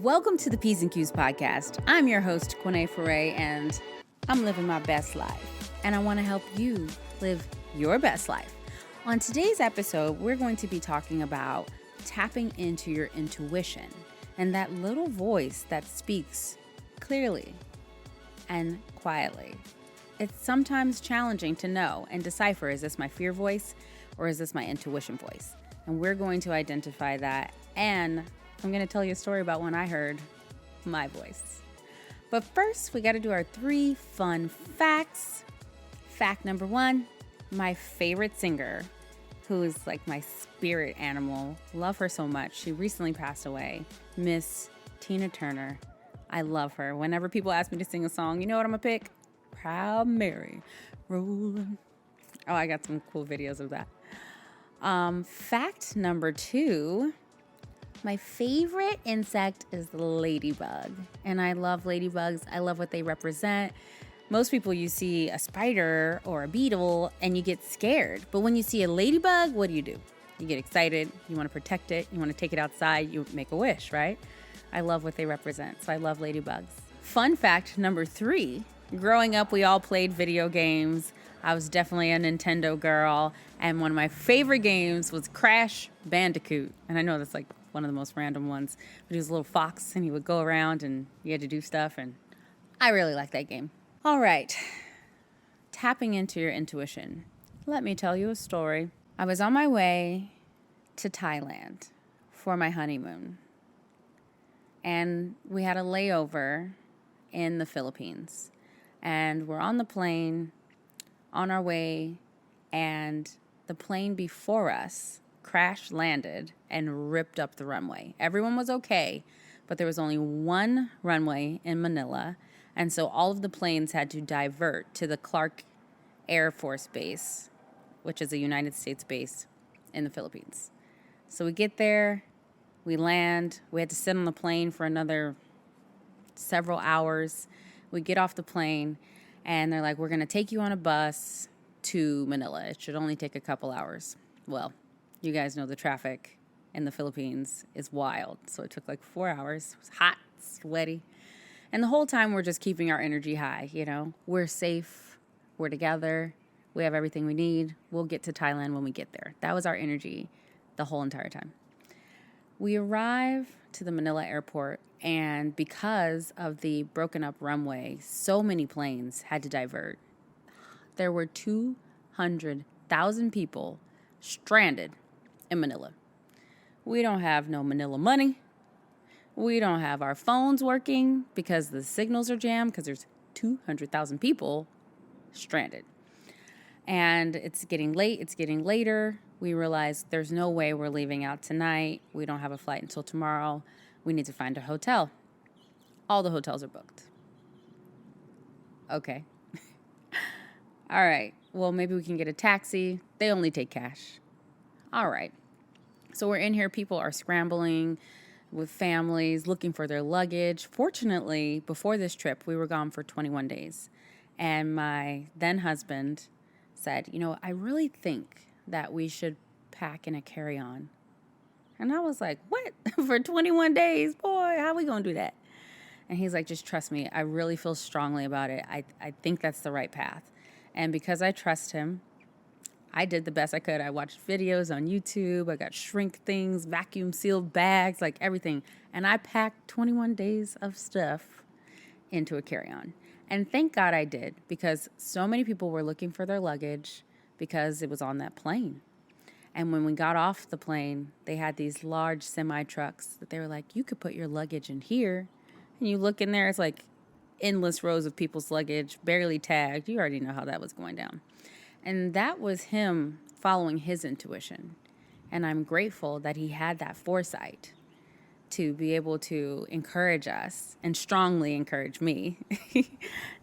Welcome to the P's and Q's podcast. I'm your host, Quanae Foray, and I'm living my best life. And I want to help you live your best life. On today's episode, we're going to be talking about tapping into your intuition and that little voice that speaks clearly and quietly. It's sometimes challenging to know and decipher, is this my fear voice or is this my intuition voice? And we're going to identify that, and I'm going to tell you a story about when I heard my voice. But first, we got to do our 3 fun facts. Fact number 1, my favorite singer, who is like my spirit animal, love her so much. She recently passed away, Miss Tina Turner. I love her. Whenever people ask me to sing a song, you know what I'm going to pick? Proud Mary, rolling. Oh, I got some cool videos of that. Fact number 2, my favorite insect is the ladybug. And I love ladybugs. I love what they represent. Most people, you see a spider or a beetle and you get scared. But when you see a ladybug, what do? You get excited. You want to protect it. You want to take it outside. You make a wish, right? I love what they represent. So I love ladybugs. Fun fact number 3, growing up, we all played video games. I was definitely a Nintendo girl. And one of my favorite games was Crash Bandicoot. And I know that's like one of the most random ones. But he was a little fox and he would go around and you had to do stuff. And I really liked that game. All right. Tapping into your intuition. Let me tell you a story. I was on my way to Thailand for my honeymoon. And we had a layover in the Philippines. And we're on the plane on our way, and the plane before us crash landed and ripped up the runway. Everyone was okay, but there was only one runway in Manila, and so all of the planes had to divert to the Clark Air Force Base, which is a United States base in the Philippines. So we get there, we land, we had to sit on the plane for another several hours. We get off the plane, and they're like, we're going to take you on a bus to Manila. It should only take a couple hours. Well, you guys know the traffic in the Philippines is wild. So it took like 4 hours. It was hot, sweaty. And the whole time we're just keeping our energy high, you know. We're safe. We're together. We have everything we need. We'll get to Thailand when we get there. That was our energy the whole entire time. We arrive to the Manila airport, and because of the broken up runway, so many planes had to divert. There were 200,000 people stranded in Manila. We don't have no Manila money. We don't have our phones working because the signals are jammed because there's 200,000 people stranded. And it's getting late. It's getting later. We realize there's no way we're leaving out tonight. We don't have a flight until tomorrow. We need to find a hotel. All the hotels are booked. Okay. All right. Well, maybe we can get a taxi. They only take cash. All right. So we're in here. People are scrambling with families, looking for their luggage. Fortunately, before this trip, we were gone for 21 days. And my then husband said, I really think that we should pack in a carry-on. And I was like, what? For 21 days? Boy, how are we going to do that? And he's like, just trust me. I really feel strongly about it. I think that's the right path. And because I trust him, I did the best I could. I watched videos on YouTube. I got shrink things, vacuum sealed bags, like everything. And I packed 21 days of stuff into a carry-on. And thank God I did, because so many people were looking for their luggage because it was on that plane. And when we got off the plane, they had these large semi-trucks that they were like, you could put your luggage in here. And you look in there, it's like endless rows of people's luggage, barely tagged. You already know how that was going down. And that was him following his intuition. And I'm grateful that he had that foresight to be able to encourage us and strongly encourage me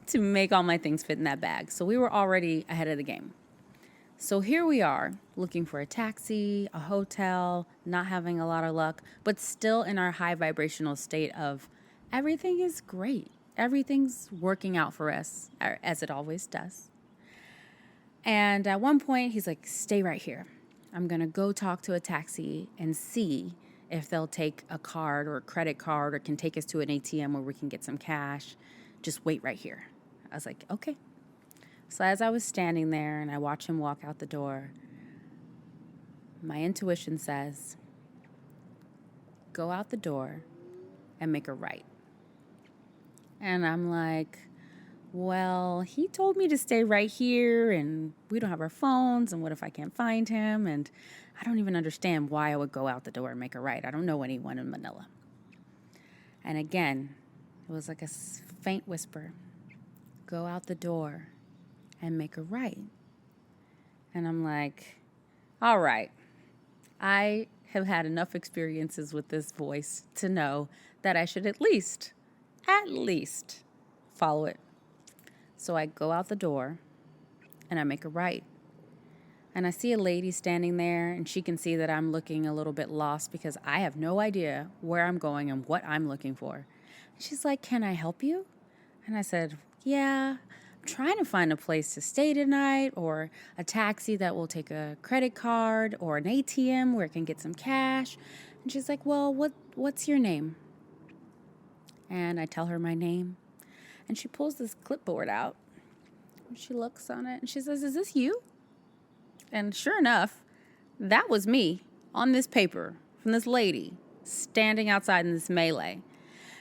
to make all my things fit in that bag. So we were already ahead of the game. So here we are looking for a taxi, a hotel, not having a lot of luck, but still in our high vibrational state of everything is great. Everything's working out for us, as it always does. And at one point, he's like, stay right here. I'm going to go talk to a taxi and see if they'll take a card or a credit card or can take us to an ATM where we can get some cash. Just wait right here. I was like, okay. So as I was standing there and I watch him walk out the door, my intuition says, go out the door and make a right. And I'm like, well, he told me to stay right here and we don't have our phones, and what if I can't find him? And I don't even understand why I would go out the door and make a right. I don't know anyone in Manila. And again, it was like a faint whisper, go out the door and make a right. And I'm like, all right, I have had enough experiences with this voice to know that I should at least follow it. So I go out the door and I make a right. And I see a lady standing there, and she can see that I'm looking a little bit lost because I have no idea where I'm going and what I'm looking for. She's like, can I help you? And I said, yeah, I'm trying to find a place to stay tonight, or a taxi that will take a credit card, or an ATM where I can get some cash. And she's like, well, what's your name? And I tell her my name. And she pulls this clipboard out. And she looks on it and she says, is this you? And sure enough, that was me on this paper from this lady standing outside in this melee.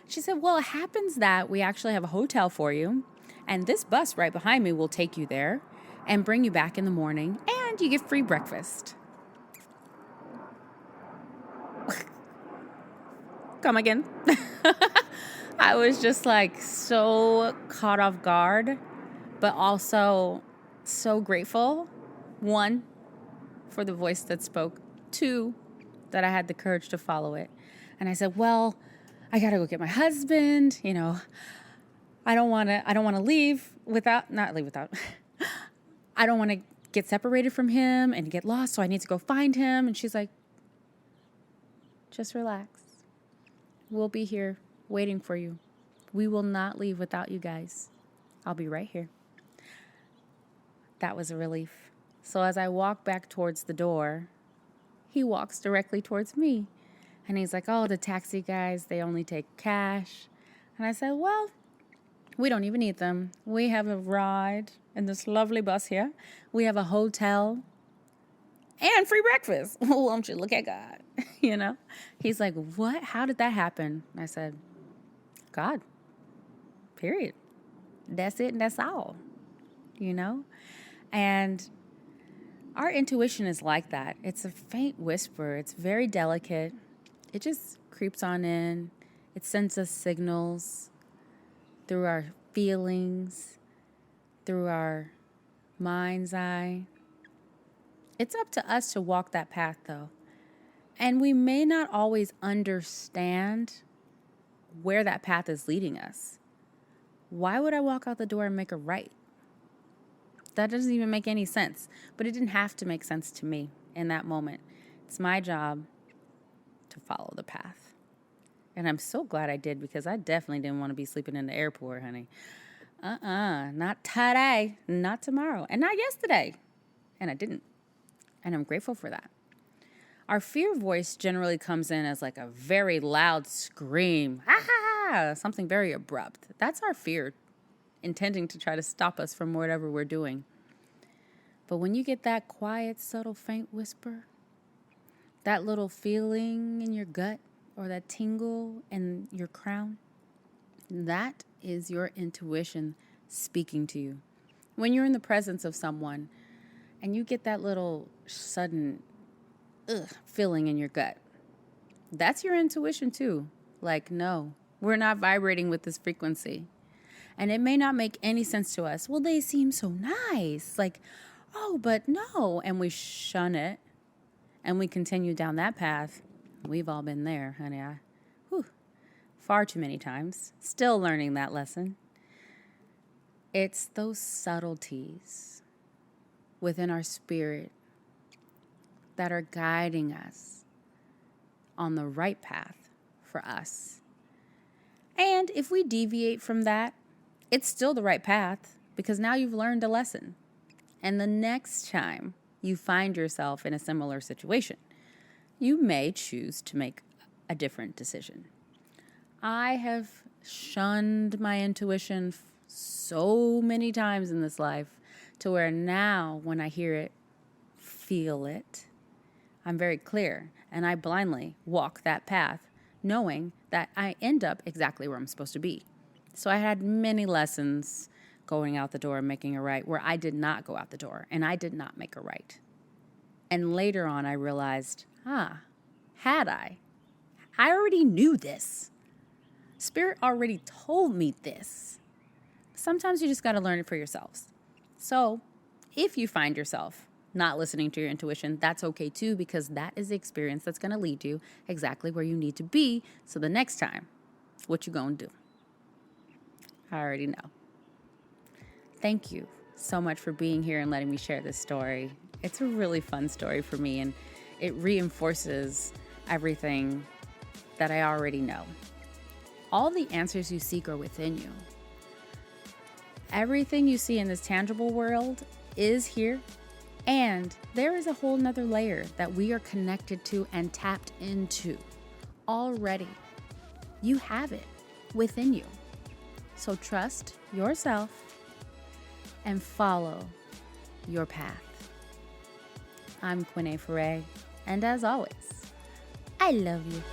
She said, well, it happens that we actually have a hotel for you, and this bus right behind me will take you there and bring you back in the morning, and you get free breakfast. Come again. I was just like so caught off guard, but also so grateful. 1, for the voice that spoke. 2, that I had the courage to follow it. And I said, well, I got to go get my husband. You know, I don't want to leave without. I don't want to get separated from him and get lost. So I need to go find him. And she's like, just relax. We'll be here waiting for you. We will not leave without you guys. I'll be right here. That was a relief. So as I walk back towards the door, he walks directly towards me. And he's like, oh, the taxi guys, they only take cash. And I said, well, we don't even need them. We have a ride in this lovely bus here. We have a hotel and free breakfast. Won't you look at God? You know? He's like, what? How did that happen? I said, God. Period. That's it and that's all. You know? And our intuition is like that. It's a faint whisper. It's very delicate. It just creeps on in. It sends us signals through our feelings, through our mind's eye. It's up to us to walk that path, though. And we may not always understand where that path is leading us. Why would I walk out the door and make a right? That doesn't even make any sense. But it didn't have to make sense to me in that moment. It's my job to follow the path. And I'm so glad I did, because I definitely didn't want to be sleeping in the airport, honey. Not today, not tomorrow, and not yesterday. And I didn't. And I'm grateful for that. Our fear voice generally comes in as like a very loud scream, something very abrupt. That's our fear, intending to try to stop us from whatever we're doing. But when you get that quiet, subtle, faint whisper, that little feeling in your gut or that tingle in your crown, that is your intuition speaking to you. When you're in the presence of someone and you get that little sudden feeling in your gut, that's your intuition too. Like, no, we're not vibrating with this frequency. And it may not make any sense to us. Well, they seem so nice. Like, oh, but no. And we shun it. And we continue down that path. We've all been there, honey. Far too many times. Still learning that lesson. It's those subtleties within our spirit that are guiding us on the right path for us. And if we deviate from that, it's still the right path, because now you've learned a lesson. And the next time you find yourself in a similar situation, you may choose to make a different decision. I have shunned my intuition so many times in this life to where now when I hear it, feel it, I'm very clear and I blindly walk that path knowing that I end up exactly where I'm supposed to be. So I had many lessons going out the door and making a right where I did not go out the door and I did not make a right. And later on I realized, had I already knew this. Spirit already told me this. Sometimes you just got to learn it for yourselves. So if you find yourself not listening to your intuition, that's okay too, because that is the experience that's going to lead you exactly where you need to be. So the next time, what you going to do? I already know. Thank you so much for being here and letting me share this story. It's a really fun story for me, and it reinforces everything that I already know. All the answers you seek are within you. Everything you see in this tangible world is here, and there is a whole nother layer that we are connected to and tapped into already. You have it within you. So trust yourself and follow your path. I'm Quené Ferré, and as always, I love you.